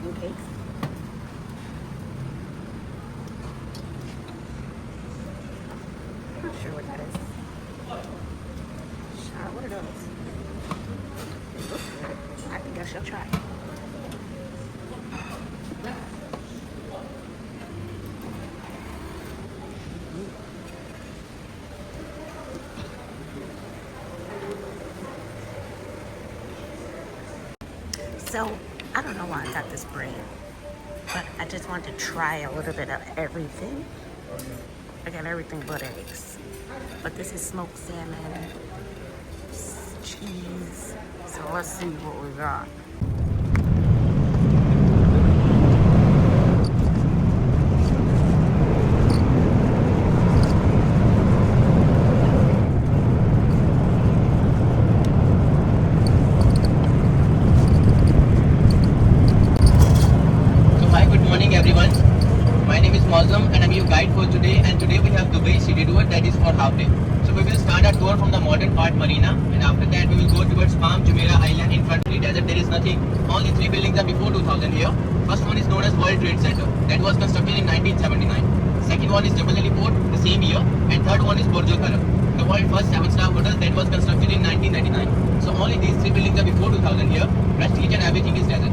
wedding cakes. Not sure what that is. What are those? They look good. I think I shall try. So, I don't know why I got this bread, but I just wanted to try a little bit of everything. I got everything but eggs. But this is smoked salmon, cheese. So let's see what we got. And I'm your guide for today, and today we have Dubai City Tour, that is for half day. So we will start our tour from the modern part Marina, and after that we will go towards Palm Jumeirah Island. In front of the desert there is nothing, only 3 buildings are before 2000 here. First one is known as World Trade Center, that was constructed in 1979. Second one is Jebel Ali Port, the same year, and third one is Burj Al Arab, the world first 7-star hotel, that was constructed in 1999. So only these 3 buildings are before 2000 here, rest each and everything is desert.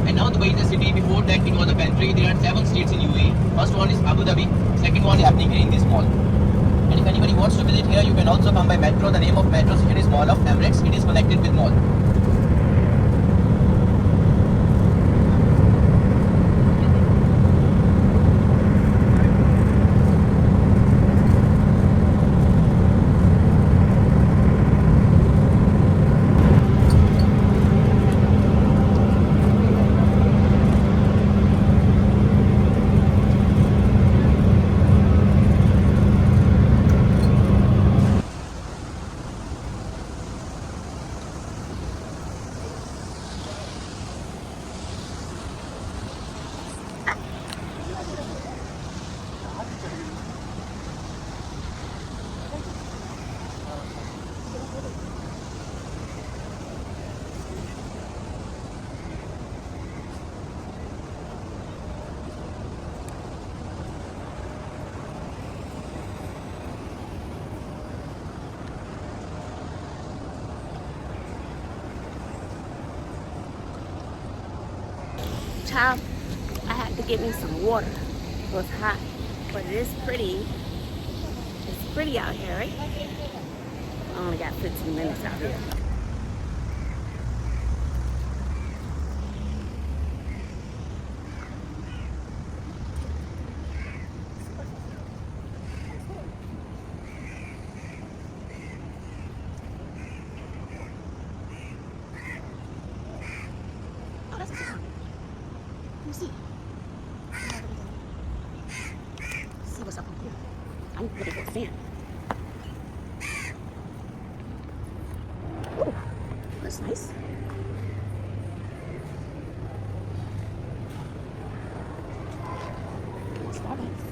And now Dubai is a city. Before that it was a country. There are 7 states in UAE. First one is Abu Dhabi. Second one is happening here in this mall. And if anybody wants to visit here, you can also come by metro. The name of metro station is Mall of Emirates. It is connected with mall. Child, I had to get me some water. It was hot, but it is pretty. It's pretty out here, right? I only got 15 minutes out here. Oh, that's a good one. Let me see. See what's up in here. I'm looking for the fan. Ooh, that's nice. Starbucks.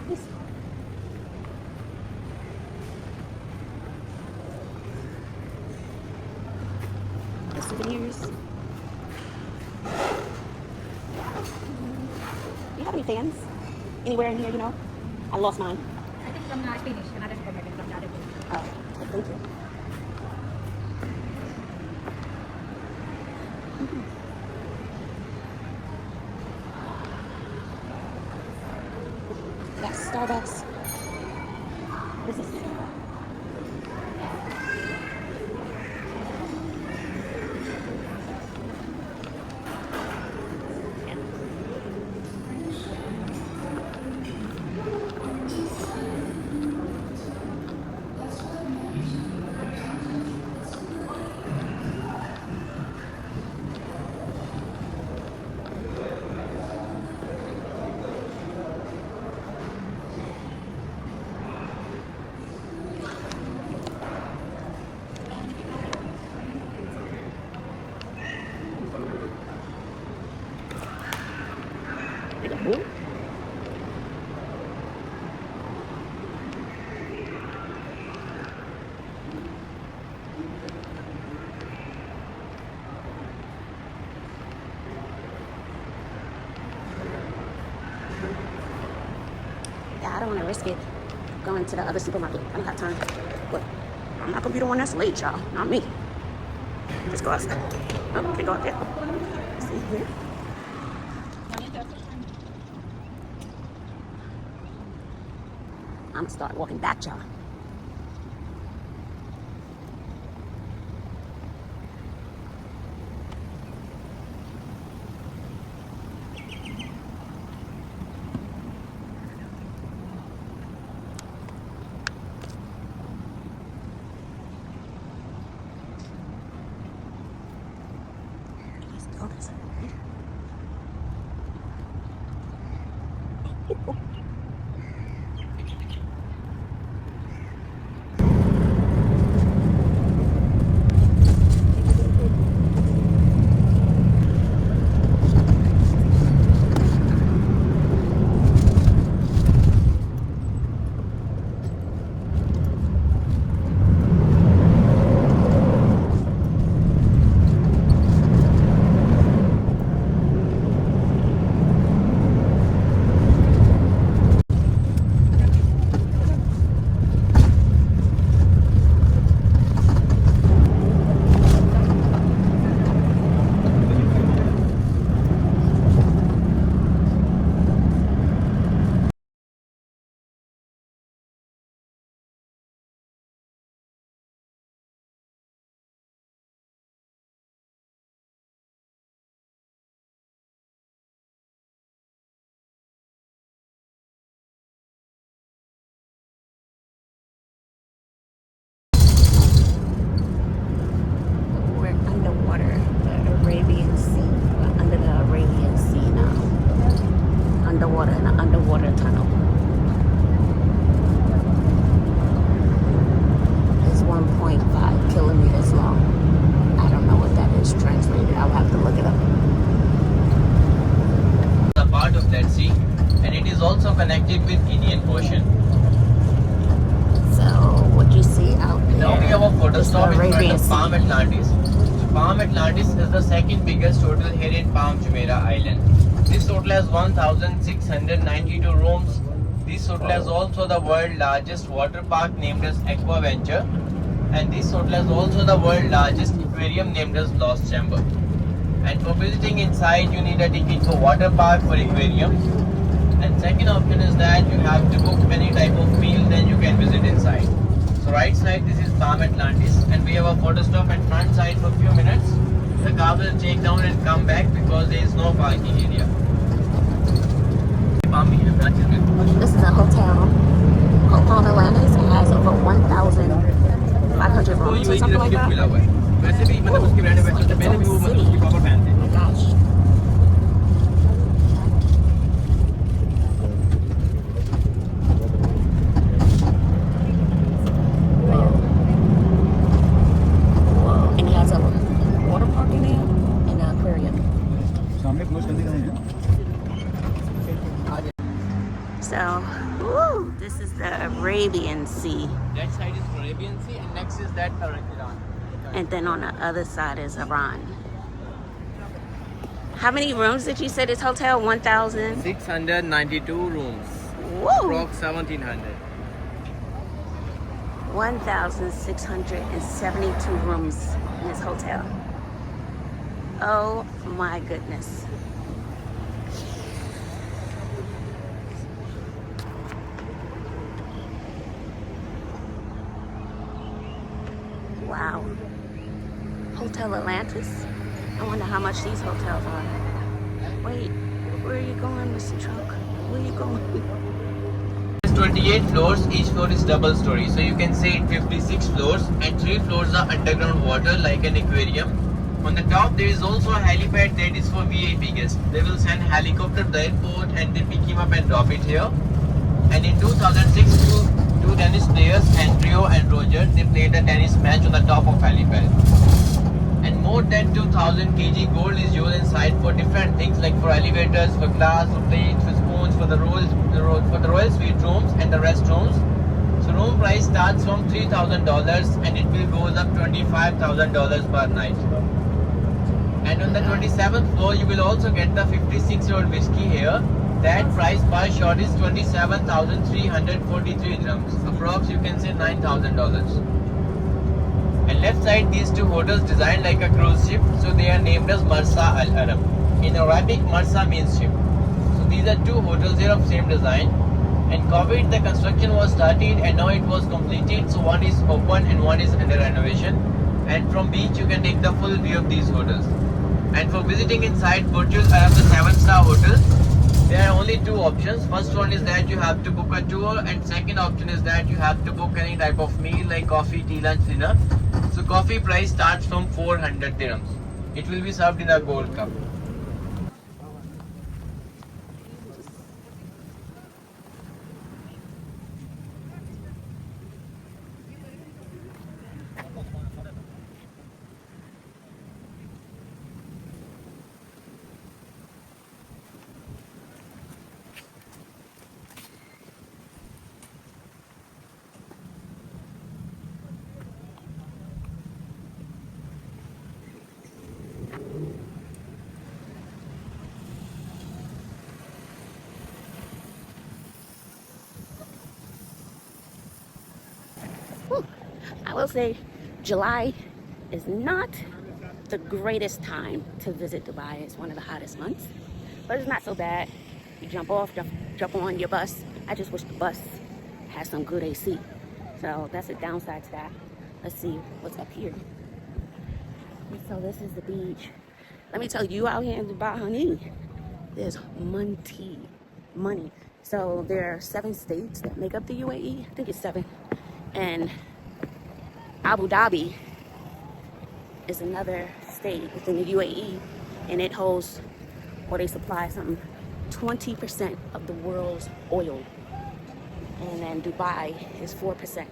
Nice. The souvenirs. Do you have any fans? Anywhere in here, you know? I lost mine. I think from Spanish, another supermarket from the other place. Oh, thank you. That's Starbucks. What is this? don't want to risk it going to the other supermarket. I don't have time. But I'm not gonna be the one that's late, y'all. Not me. Just go outside. Oh, okay, go out there. See here. I'm gonna start walking back, y'all. Let's go this way. We're underwater, the Arabian Sea. We're under the Arabian Sea now. Underwater in an underwater tunnel. It's 1.5 kilometers long. I don't know what that is translated. I'll have to look it up. A part of that sea, and it is also connected with Indian Ocean. So what you see out there Now we have a photo is the stop in front Arabian of Sea. Palm Atlantis. So Palm Atlantis is the second biggest hotel here in Palm Jumeirah Island. This hotel has 1,692 rooms. This hotel has also the world's largest water park named as Aqua Venture. And this hotel has also the world's largest aquarium named as Lost Chamber. And for visiting inside, you need a ticket for water park for aquarium. And second option is that you have to book any type of meal, then you can visit inside. So right side, this is Palm Atlantis, and we have a photo stop at front side for a few minutes. The car will take down and come back because there is no parking area. This is a hotel. Palm Atlantis. It has over 1,500 rooms or something like that. वैसे भी मतलब उसके brand ambassador से पहले भी वो मतलब उसके प्रॉपर फैन थे. Oh my gosh. Whoa. And he has a water park in there and an aquarium. सामने क्लोज करने का है. So, woo, this is the Arabian Sea. That side is Arabian Sea, and next is that Iran. And then on the other side is Iran. How many rooms did you say this hotel? 1,000? 692 rooms. Woo! Approx 1,700. 1,672 rooms in this hotel. Oh my goodness. Wow. Hotel Atlantis. I wonder how much these hotels are. Wait, where are you going, Mr. Truck? Where are you going? There's 28 floors, each floor is double story. So you can say 56 floors, and 3 floors are underground water like an aquarium. On the top there is also a helipad that is for VIP guests. They will send helicopter to the airport and they pick him up and drop it here. And in 2006, two tennis players, Andrea and Roger, they played a tennis match on the top of helipad. And more than 2,000 kg gold is used inside for different things like for elevators, for glass, for plates, for spoons, for the royal suite rooms and the restrooms. So room price starts from $3,000 and it will goes up $25,000 per night. And on the 27th floor, you will also get the 56-year-old whiskey here. That price per shot is 27,343 dirhams. Approx you can say $9,000. And left side these two hotels designed like a cruise ship, so they are named as Marsa Al Arab. In Arabic, Marsa means ship. So these are two hotels here of same design. And COVID, the construction was started and now it was completed. So one is open and one is under renovation. And from beach you can take the full view of these hotels. And for visiting inside Burj Al Arab, the 7-star hotel, there are only two options. First one is that you have to book a tour, and second option is that you have to book any type of meal like coffee, tea, lunch, dinner. So coffee price starts from 400 dirhams. It will be served in a gold cup. I will say July is not the greatest time to visit Dubai. It's one of the hottest months, but it's not so bad. You jump off, jump on your bus. I just wish the bus had some good AC. So that's a downside to that. Let's see what's up here. And so this is the beach. Let me tell you, out here in Dubai, honey, there's money. So there are 7 states that make up the UAE. I think it's 7. And Abu Dhabi is another state within the UAE, and it holds, or they supply something, 20% of the world's oil. And then Dubai is 4%.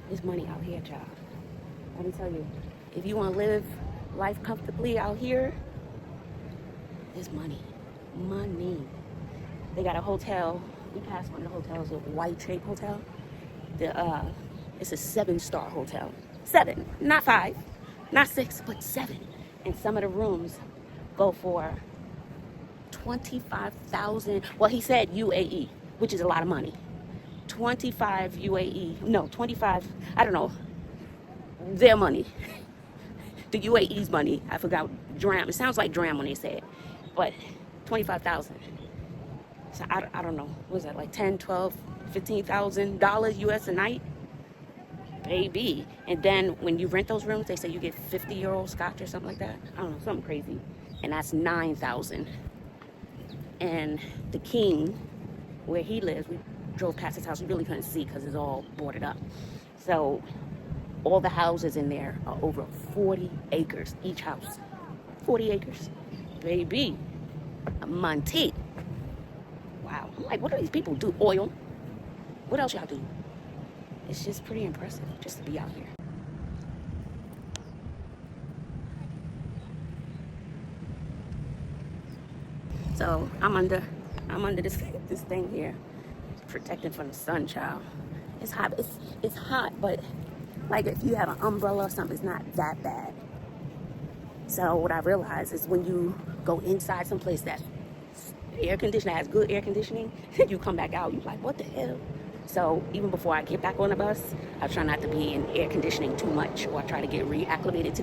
There's money out here, child. Let me tell you, if you want to live life comfortably out here, there's money. They got a hotel. We passed one of the hotels, a White Shape Hotel. It's a 7-star hotel. 7, not 5, not 6, but 7. And some of the rooms go for 25,000. Well, he said UAE, which is a lot of money. 25 UAE. No, 25. I don't know. Their money. The UAE's money. I forgot dram. It sounds like dram when they say it, but 25,000. So I don't know. What is that, like 10, 12, $15,000 US a night? Baby. And then when you rent those rooms, they say you get 50-euro scotch or something like that. I don't know, something crazy. And that's 9,000. And the king, where he lives, we drove past his house. We really couldn't see because it's all boarded up. So all the houses in there are over 40 acres each house. 40 acres. Baby. A monte. Wow. I'm like, what do these people do? Oil. What else y'all do? It's just pretty impressive just to be out here. So I'm under this thing here, protecting from the sun, child. It's hot. It's hot, but like if you have an umbrella or something, it's not that bad. So what I realized is when you go inside someplace that air conditioning has good air conditioning, you come back out, you're like, what the hell? So even before I get back on the bus, I try not to be in air conditioning too much, or I try to get reacclimated to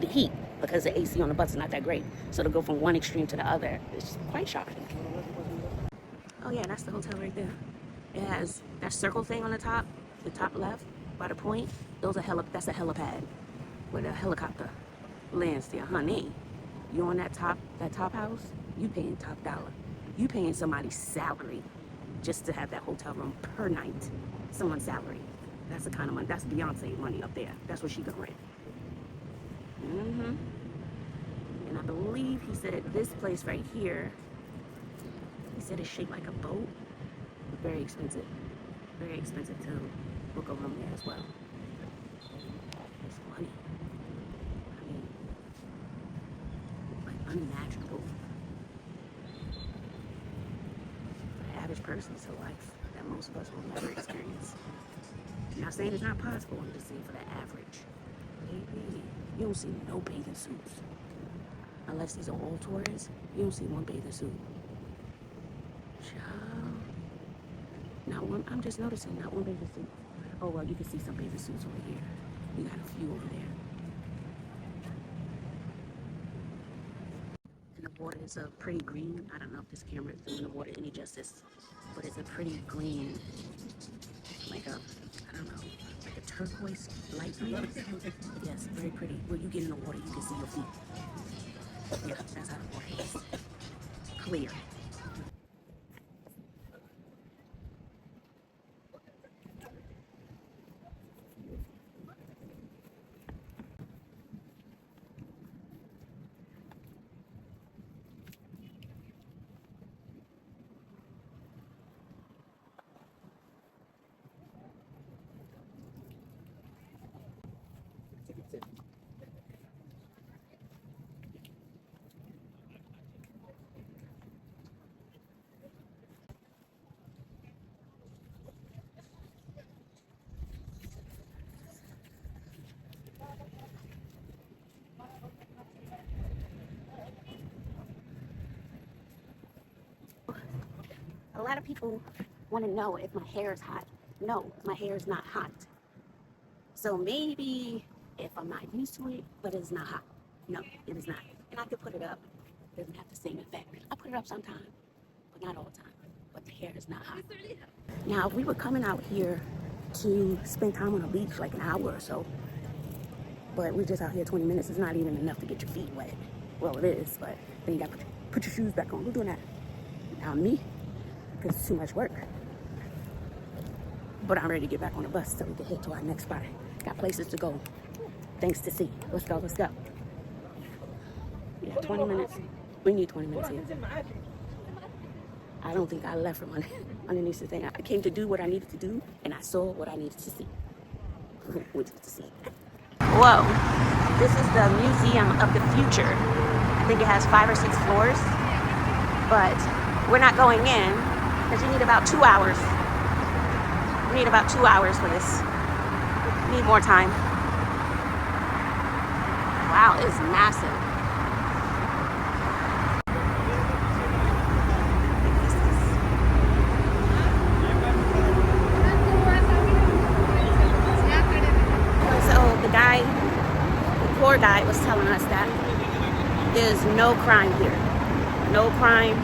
the heat, because the AC on the bus is not that great. So to go from one extreme to the other, it's quite shocking. Oh yeah, that's the hotel right there. It has that circle thing on the top left by the point. That's a helipad where the helicopter lands there, honey. You on that top house, you paying top dollar. You paying somebody's salary just to have that hotel room per night. Someone's salary. That's the kind of money. That's Beyonce money up there. That's what she could rent. And I believe he said this place right here, he said it's shaped like a boat. Very expensive. Very expensive to book a room there as well. It's money. I mean, like unimaginable. The average person's life that most of us will never experience. I'm not saying it's not possible, I'm just saying for the average. Baby, you don't see no bathing suits. Unless these are all tourists, you don't see one bathing suit. Now I'm just noticing not one bathing suit. Oh well, you can see some bathing suits over here. We got a few over there. And the water is a pretty green. I don't know if this camera is doing the water any justice, but it's a pretty green, like a, I don't know, like a turquoise light green. Yes, very pretty. When you get in the water, you can see your feet. Yeah, that's how the water is. Clear. A lot of people want to know if my hair is hot. No, my hair is not hot. So maybe if I'm not used to it, but it's not hot. No, it is not. And I could put it up. It doesn't have the same effect. I put it up sometimes, but not all the time. But the hair is not hot. Now, if we were coming out here to spend time on the beach, like an hour or so, but we're just out here 20 minutes, it's not even enough to get your feet wet. Well, it is, but then you got to put your shoes back on. Who's doing that? Now me, because it's too much work. But I'm ready to get back on the bus so we can head to our next spot. Got places to go, things to see. Let's go, let's go. Yeah, 20 minutes. We need 20 minutes here. I don't think I left from underneath the thing. I came to do what I needed to do, and I saw what I needed to see. Which is to see. Whoa, this is the Museum of the Future. I think it has 5 or 6 floors, but we're not going in because you need about 2 hours. We need about 2 hours for this. We need more time. Wow, it's massive. The poor guy was telling us that there's no crime here. No crime.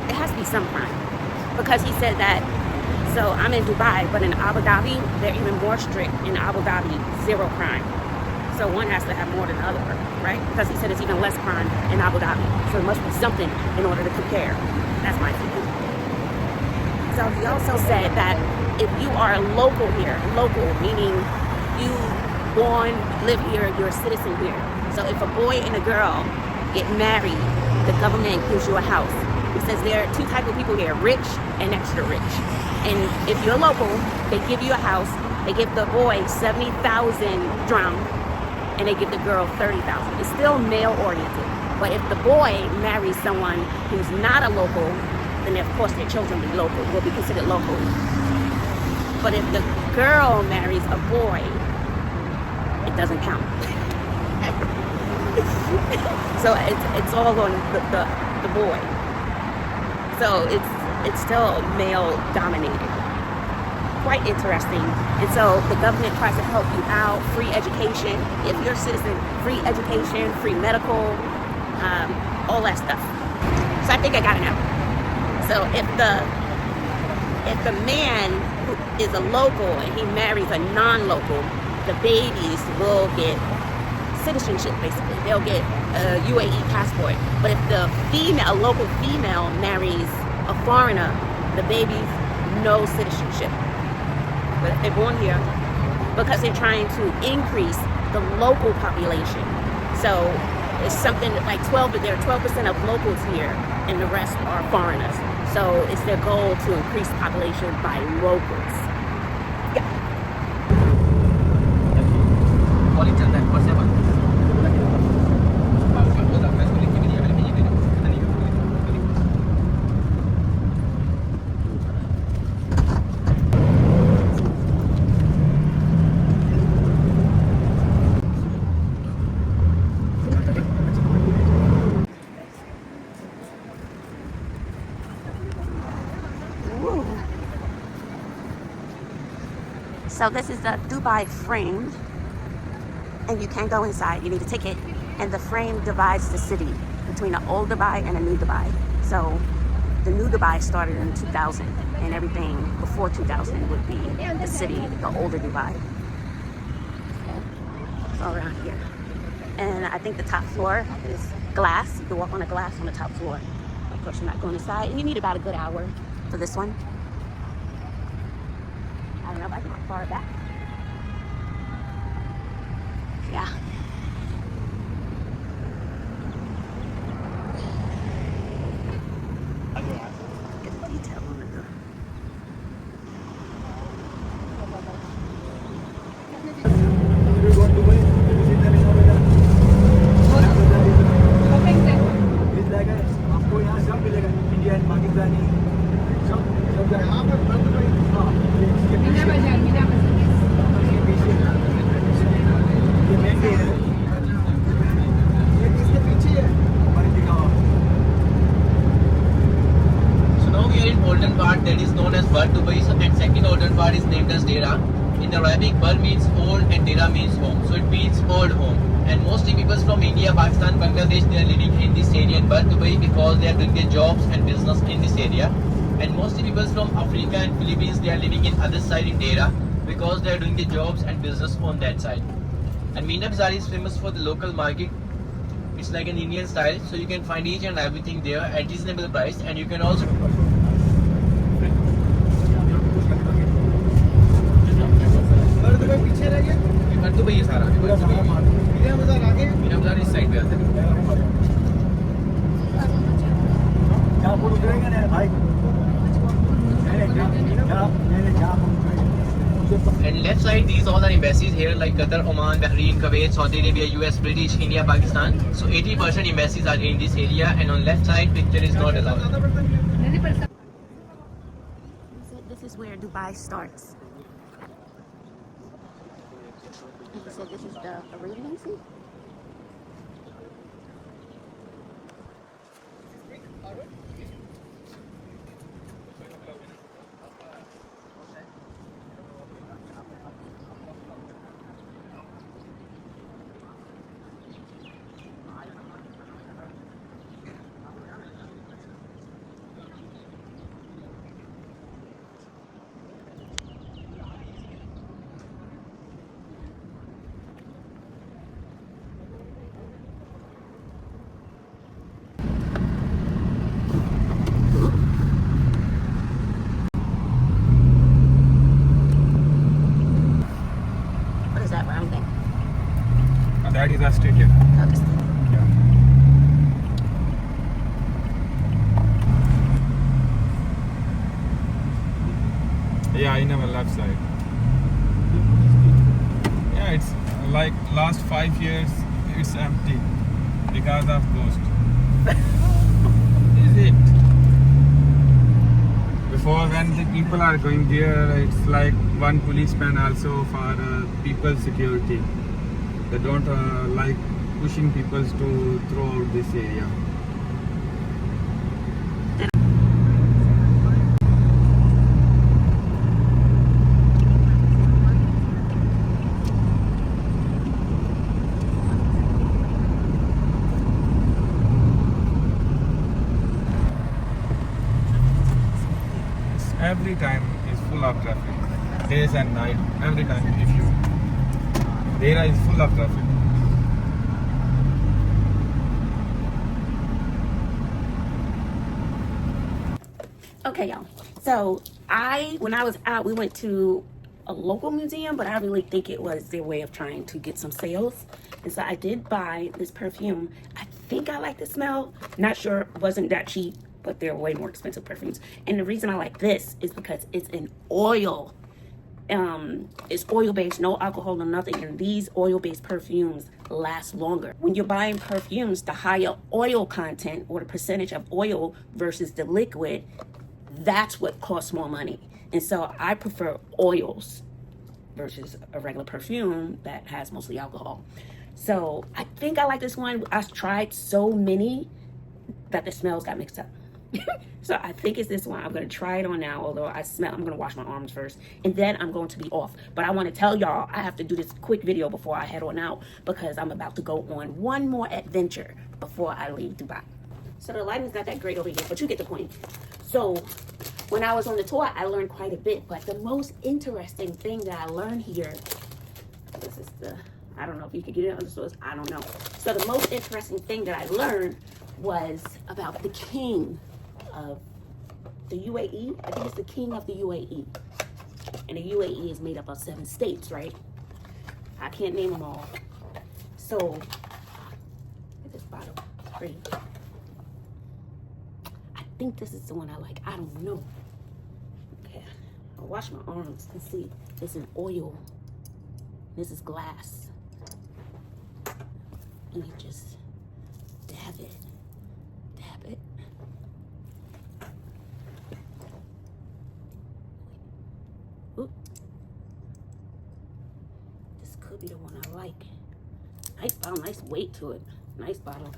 It has to be some crime. Because he said that, so I'm in Dubai, but in Abu Dhabi, they're even more strict. In Abu Dhabi, 0 crime. So one has to have more than the other, right? Because he said it's even less crime in Abu Dhabi. So it must be something in order to compare. That's my opinion. So he also said that if you are a local here, local meaning you born, live here, you're a citizen here. So if a boy and a girl get married, the government gives you a house. He says there are 2 types of people here, rich and extra rich. And if you're local, they give you a house, they give the boy 70,000 dirham, and they give the girl 30,000. It's still male oriented. But if the boy marries someone who's not a local, then of course their children will be considered local. But if the girl marries a boy, it doesn't count. So it's all on the boy. So it's still male dominated. Quite interesting. And so the government tries to help you out, free education. If you're a citizen, free education, free medical, all that stuff. So I think I got it now. So if the man who is a local and he marries a non-local, the babies will get citizenship, basically. They'll get a UAE passport. But if the female, a local female marries a foreigner, the babies, no citizenship. But if they're born here, because they're trying to increase the local population. So it's something like there are 12% of locals here, and the rest are foreigners. So it's their goal to increase the population by locals. Yeah. Whoa. So this is the Dubai frame, and you can't go inside. You need a ticket, and the frame divides the city between the old Dubai and the new Dubai. So the new Dubai started in 2000, and everything before 2000 would be the city, the older Dubai. It's all around here. And I think the top floor is glass. You can walk on the glass on the top floor. Of course, you're not going inside, and you need about a good hour for this one. I don't know if I can get far back. Yeah. Get the detail on it though. You go to Dubai, visit the Shopping there. इस जगह आपको यहाँ सब मिलेगा Indian Pakistani सब सब यहाँ पर हाँ इसके Mina पीछे Bazaar, Mina Bazaar. इसके पीछे ये मेन डे है ये इसके पीछे है हमारी जगह So now we are in olden part that is known as Bur Dubai, and second olden part is named as Dera. In Arabic, Bur means old and Dera means home, so it means old home. And mostly people from India, Pakistan, Bangladesh, they are living in this area in Bur Dubai because they are doing their jobs and business in this area. And mostly people from Africa and Philippines, they are living in other side in Dera because they are doing their jobs and business on that side. And Mina Bazaar is famous for the local market. It's like an Indian style, so you can find each and everything there at reasonable price, and you can also पीछे रह गया Bur Dubai is सारा पूरा सारा मार मीना बाजार आगे Mina Bazaar is side पे आता है. जहाँ पर उतरेंगे ना भाई And left side, these all are embassies here like Qatar, Oman, Bahrain, Kuwait, Saudi Arabia, US, British, India, Pakistan. So 80% embassies are in this area, and on left side, picture is not allowed. This is where Dubai starts. Like I said, this is the Arabian Sea. What is that round thing? That is a stadium. Oh, this thing. Yeah, in our left side. Yeah, it's like last 5 years it's empty because of ghost. Is it? Before when the people are going there, it's like one policeman also for people security. They don't like pushing people to throw out this area. Every time is full of traffic, days and night. Every time, if you there is full of traffic. Okay, y'all. So when I was out, we went to a local museum, but I really think it was their way of trying to get some sales. And so I did buy this perfume. I think I like the smell. Not sure, it wasn't that cheap, but they're way more expensive perfumes. And the reason I like this is because it's an oil. It's oil-based, no alcohol or nothing, and these oil-based perfumes last longer. When you're buying perfumes, the higher oil content or the percentage of oil versus the liquid, that's what costs more money. And so I prefer oils versus a regular perfume that has mostly alcohol. So I think I like this one. I've tried so many that the smells got mixed up. So I think it's this one. I'm going to try it on now, although I'm going to wash my arms first, and then I'm going to be off. But I want to tell y'all, I have to do this quick video before I head on out, because I'm about to go on one more adventure before I leave Dubai. So the lighting's not that great over here, but you get the point. So when I was on the tour, I learned quite a bit, but the most interesting thing that I learned here, this is the, I don't know if you can get it on the source, I don't know. So the most interesting thing that I learned was about the king of the UAE. I think it's the king of the UAE. And the UAE is made up of 7 states, right? I can't name them all. So, look at this bottle. Pretty. I think this is the one I like. I don't know. Okay. I'll wash my arms and see. This is oil. This is glass. And you just dab it. Dab it. Oop. This could be the one I like. Nice bottle, nice weight to it. Nice bottle.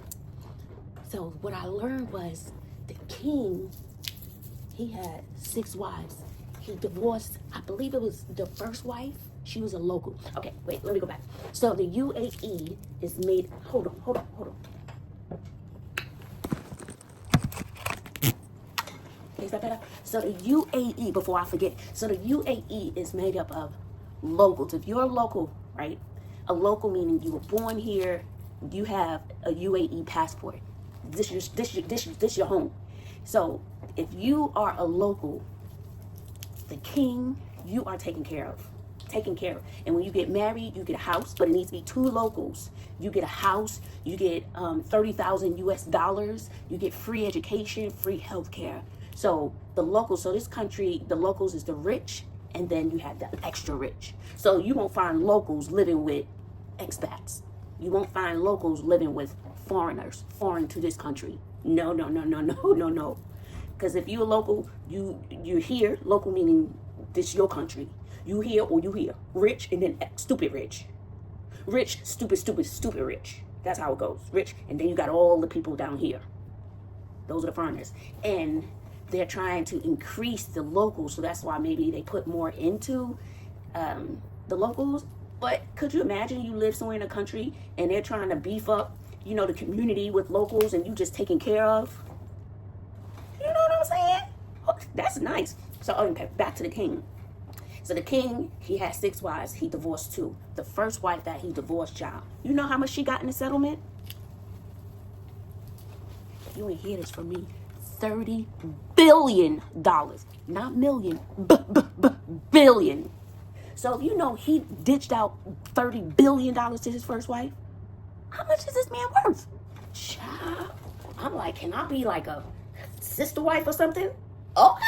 So what I learned was the king, he had 6 wives. He divorced, I believe it was the first wife. She was a local. Okay, wait, let me go back. So the UAE is made, hold on. Is that better? So the UAE, before I forget, so the UAE is made up of locals. If you're a local, right? A local meaning you were born here, you have a UAE passport. This your home. So if you are a local, the king, you are taken care of. And when you get married, you get a house, but it needs to be 2 locals. You get a house, you get 30,000 US dollars, you get free education, free healthcare. So the locals, so this country, the locals is the rich, and then you have the extra rich. So you won't find locals living with expats. You won't find locals living with foreigners, foreign to this country. No. Because if you're a local, you're here, local meaning this your country. You here or you here. Rich and then stupid rich. Rich, stupid rich. That's how it goes. Rich, and then you got all the people down here. Those are the foreigners. And they're trying to increase the locals, so that's why maybe they put more into the locals. But could you imagine you live somewhere in a country and they're trying to beef up, you know, the community with locals, and you just taken care of? You know what I'm saying? Oh, that's nice. So okay, back to the king. So the king, he had 6 wives. He divorced 2. The first wife that he divorced, y'all, you know how much she got in the settlement? You ain't hear this from me. $30 billion. Not million, billion. So if you know he ditched out $30 billion to his first wife, how much is this man worth? Child, I'm like, can I be like a sister wife or something? Okay.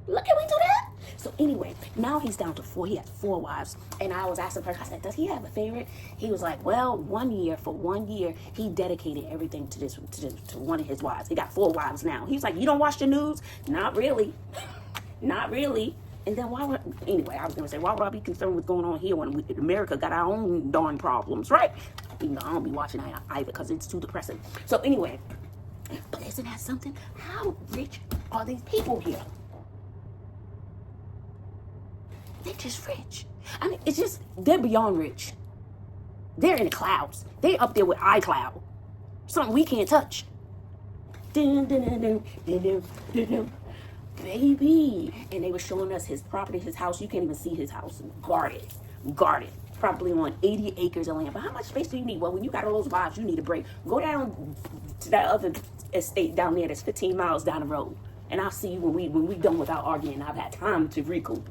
Look, can we do that? So anyway, now he's down to 4. He has 4 wives. And I was asking her, I said, does he have a favorite? He was like, well, for 1 year, he dedicated everything to one of his wives. He got 4 wives now. He's like, you don't watch the news? Not really. Not really. And then why would I be concerned with going on here when America got our own darn problems, right? Even though I don't be watching that either because it's too depressing. So anyway, but isn't that something? How rich are these people here? They're just rich. I mean, it's just, they're beyond rich. They're in the clouds. They're up there with iCloud. Something we can't touch. Baby. And they were showing us his property, his house. You can't even see his house. Guarded. Probably on 80 acres of land. But how much space do you need? Well, when you got all those wives, you need a break. Go down to that other estate down there that's 15 miles down the road. And I'll see you when we done with our arguing. I've had time to recoup.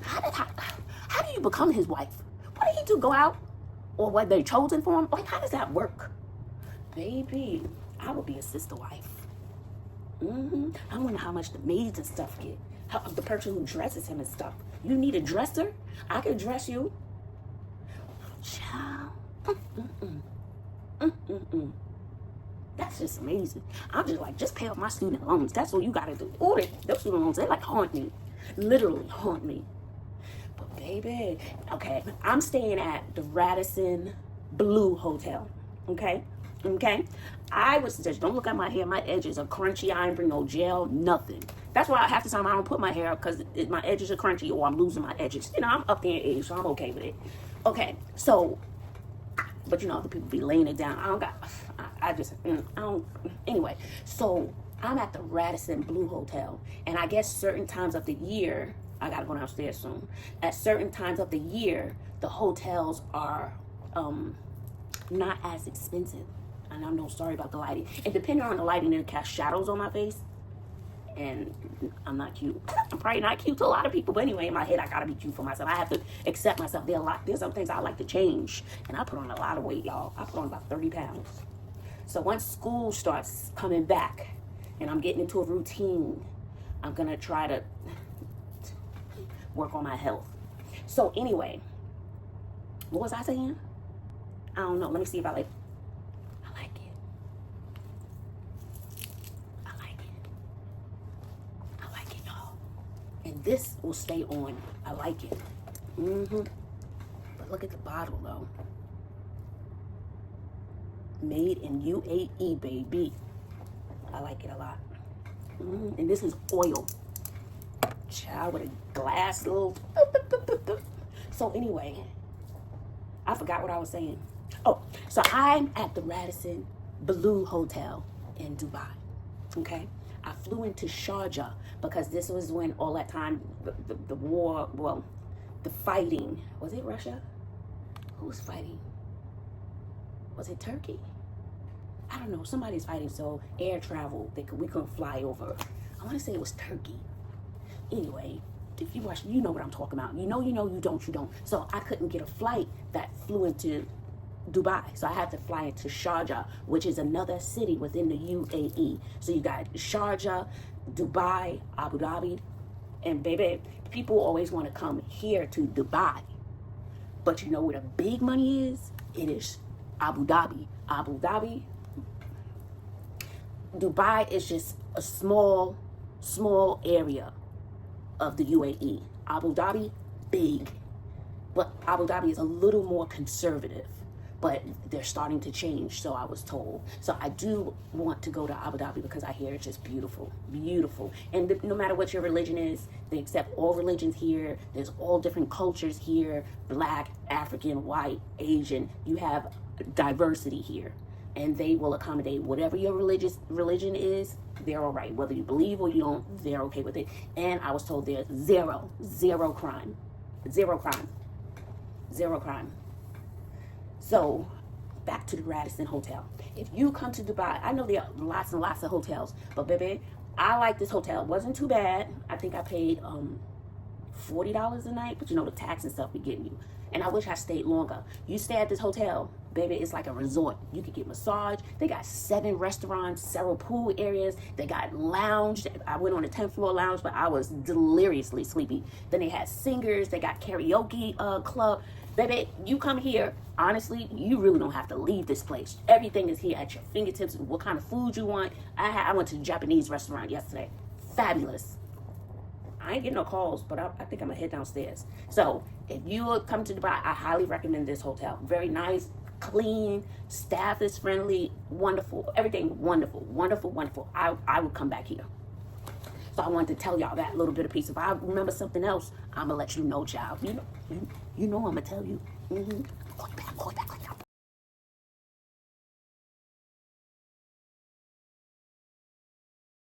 How do you become his wife? What did he do? Go out? Or were they chosen for him? Like, how does that work? Baby, I would be a sister wife. I wonder how much the maids and stuff get. The person who dresses him and stuff. You need a dresser? I can dress you. Child. That's just amazing. I'm just like, just pay off my student loans. That's what you gotta do. Order those student loans. They like haunt me. Literally haunt me. But baby, okay, I'm staying at the Radisson Blue Hotel. Okay? Okay? I would suggest, don't look at my hair. My edges are crunchy. I ain't bring no gel, nothing. That's why half the time I don't put my hair up, because my edges are crunchy or I'm losing my edges. You know, I'm up there in age, so I'm okay with it. Okay, so, but you know, other people be laying it down. I don't, anyway. So, I'm at the Radisson Blue Hotel, and I guess certain times of the year, I gotta go downstairs soon. At certain times of the year, the hotels are not as expensive. And I'm no sorry about the lighting. And depending on the lighting, it'll cast shadows on my face. And I'm not cute. I'm probably not cute to a lot of people. But anyway, in my head, I gotta be cute for myself. I have to accept myself. There's some things I like to change. And I put on a lot of weight, y'all. I put on about 30 pounds. So once school starts coming back and I'm getting into a routine, I'm gonna try to work on my health. So anyway, what was I saying? I don't know. Let me see if I like it. And this will stay on. I like it. But look at the bottle though. Made in UAE, baby. I like it a lot. And this is oil. Child with a glass little. So anyway, I forgot what I was saying. Oh, so I'm at the Radisson Blue Hotel in Dubai. Okay? I flew into Sharjah because this was when all that time, the war, well, the fighting, was it Russia? Who was fighting? Was it Turkey? I don't know, somebody's fighting, so air travel, we couldn't fly over. I want to say it was Turkey. Anyway, if you watch, you know what I'm talking about. You know, you don't. So I couldn't get a flight that flew into Dubai. So I had to fly into Sharjah, which is another city within the UAE. So you got Sharjah, Dubai, Abu Dhabi, and baby, people always want to come here to Dubai. But you know where the big money is? It is Abu Dhabi. Abu Dhabi. Dubai is just a small area of the UAE. Abu Dhabi, big. But Abu Dhabi is a little more conservative. But they're starting to change, so I was told. So I do want to go to Abu Dhabi because I hear it's just beautiful, beautiful. And no matter what your religion is, they accept all religions here. There's all different cultures here, Black, African, white, Asian. You have diversity here. And they will accommodate whatever your religion is, they're all right. Whether you believe or you don't, they're okay with it. And I was told there's zero crime. Zero crime. So, back to the Radisson Hotel. If you come to Dubai, I know there are lots and lots of hotels, but baby, I like this hotel. It wasn't too bad. I think I paid $40 a night, but you know the tax and stuff be getting you. And I wish I stayed longer. You stay at this hotel, baby, it's like a resort. You could get massage. They got 7 restaurants, several pool areas. They got lounge. I went on a 10th floor lounge, but I was deliriously sleepy. Then they had singers. They got karaoke club. Baby, you come here, honestly, you really don't have to leave this place. Everything is here at your fingertips. What kind of food you want. I went to the Japanese restaurant yesterday. Fabulous. I ain't getting no calls, but I think I'm going to head downstairs. So, if you come to Dubai, I highly recommend this hotel. Very nice, clean, staff is friendly, wonderful. Everything wonderful, wonderful, wonderful. I would come back here. So I wanted to tell y'all that little bit of piece. If I remember something else, I'm going to let you know, child. You know I'm going to tell you. Call you back.